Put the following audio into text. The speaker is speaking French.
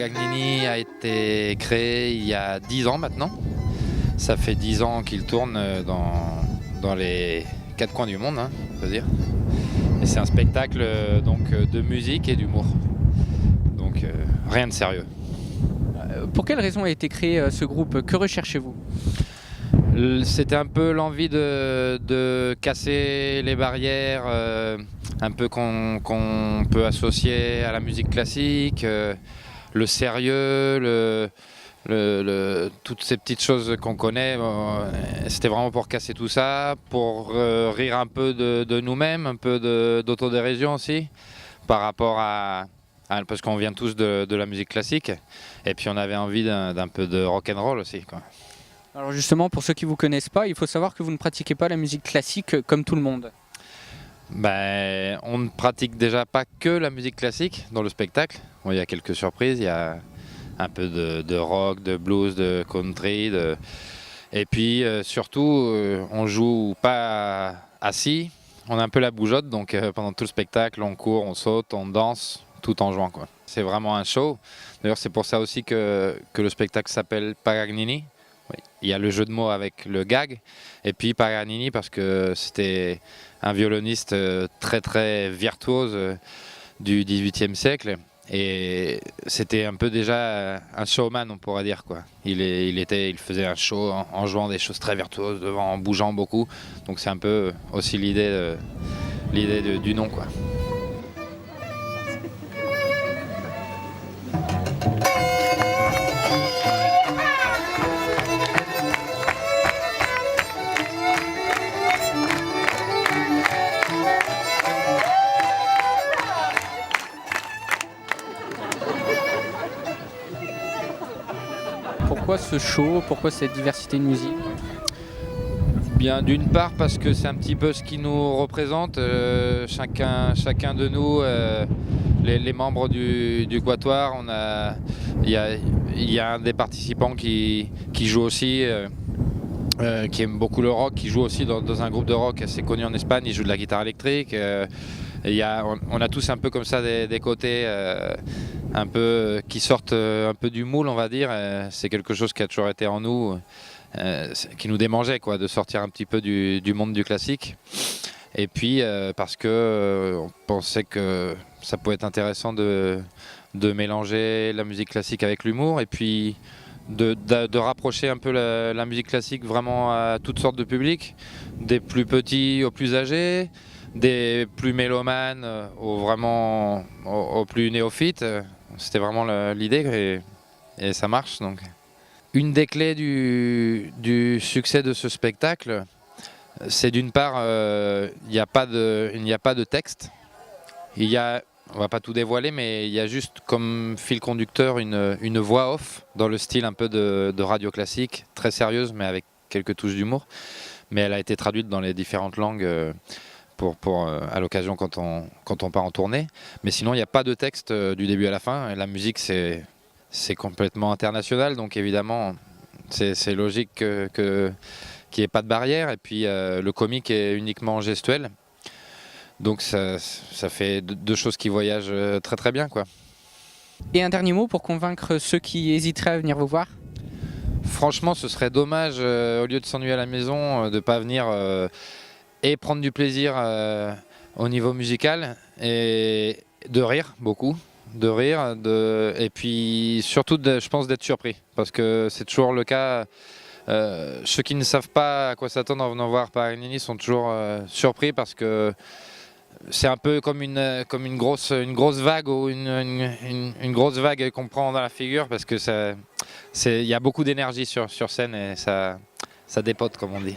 Paganini a été créé il y a 10 ans maintenant. Ça fait 10 ans qu'il tourne dans les 4 coins du monde, hein, on peut dire. Et c'est un spectacle donc, de musique et d'humour. Donc rien de sérieux. Pour quelle raison a été créé ce groupe? Que recherchez-vous? C'était un peu l'envie de casser les barrières un peu qu'on peut associer à la musique classique, le sérieux, toutes ces petites choses qu'on connaît. C'était vraiment pour casser tout ça, pour rire un peu de nous-mêmes, un peu d'autodérision aussi, par rapport parce qu'on vient tous de la musique classique, et puis on avait envie d'un peu de rock'n'roll aussi, quoi. Alors justement, pour ceux qui ne vous connaissent pas, il faut savoir que vous ne pratiquez pas la musique classique comme tout le monde. Ben, on ne pratique déjà pas que la musique classique dans le spectacle. Bon, il y a quelques surprises, il y a un peu de rock, de blues, de country. Et puis surtout, on joue pas assis, on a un peu la bougeotte, donc pendant tout le spectacle, on court, on saute, on danse, tout en jouant, quoi. C'est vraiment un show. D'ailleurs, c'est pour ça aussi que le spectacle s'appelle Paganini. Oui. Il y a le jeu de mots avec le gag, et puis Paganini parce que c'était un violoniste très très virtuose du XVIIIe siècle, et c'était un peu déjà un showman, on pourrait dire, quoi. Il faisait un show en jouant des choses très virtuoses, en bougeant beaucoup, donc c'est un peu aussi l'idée du nom, quoi. Pourquoi ce show? Pourquoi cette diversité de musique? Bien, d'une part parce que c'est un petit peu ce qui nous représente, chacun de nous, les membres du Quatuor. Il y a un des participants qui joue aussi, qui aime beaucoup le rock, qui joue aussi dans un groupe de rock assez connu en Espagne. Il joue de la guitare électrique. On a tous un peu comme ça des côtés un peu qui sortent un peu du moule, on va dire. C'est quelque chose qui a toujours été en nous, qui nous démangeait, quoi, de sortir un petit peu du monde du classique. Et puis parce que on pensait que ça pouvait être intéressant de mélanger la musique classique avec l'humour, et puis de rapprocher un peu la musique classique vraiment à toutes sortes de publics, des plus petits aux plus âgés, des plus mélomanes aux plus néophytes. C'était vraiment l'idée, et ça marche. Donc. Une des clés du succès de ce spectacle, c'est d'une part, il n'y a pas de texte. On ne va pas tout dévoiler, mais il y a juste comme fil conducteur une voix off dans le style un peu de radio classique, très sérieuse, mais avec quelques touches d'humour. Mais elle a été traduite dans les différentes langues à l'occasion quand on part en tournée. Mais sinon, il n'y a pas de texte du début à la fin. Et la musique, c'est complètement international, donc évidemment, c'est logique qu'il n'y ait pas de barrière. Et puis, le comique est uniquement gestuel. Donc, ça fait deux choses qui voyagent très très bien, quoi. Et un dernier mot pour convaincre ceux qui hésiteraient à venir vous voir? Franchement, ce serait dommage, au lieu de s'ennuyer à la maison, de ne pas venir et prendre du plaisir au niveau musical, et de rire beaucoup. Et puis surtout, je pense, d'être surpris, parce que c'est toujours le cas. Ceux qui ne savent pas à quoi s'attendre en venant voir Paganini sont toujours surpris, parce que c'est un peu comme une grosse vague, ou une grosse vague qu'on prend dans la figure, parce que il y a beaucoup d'énergie sur scène, et ça dépote, comme on dit.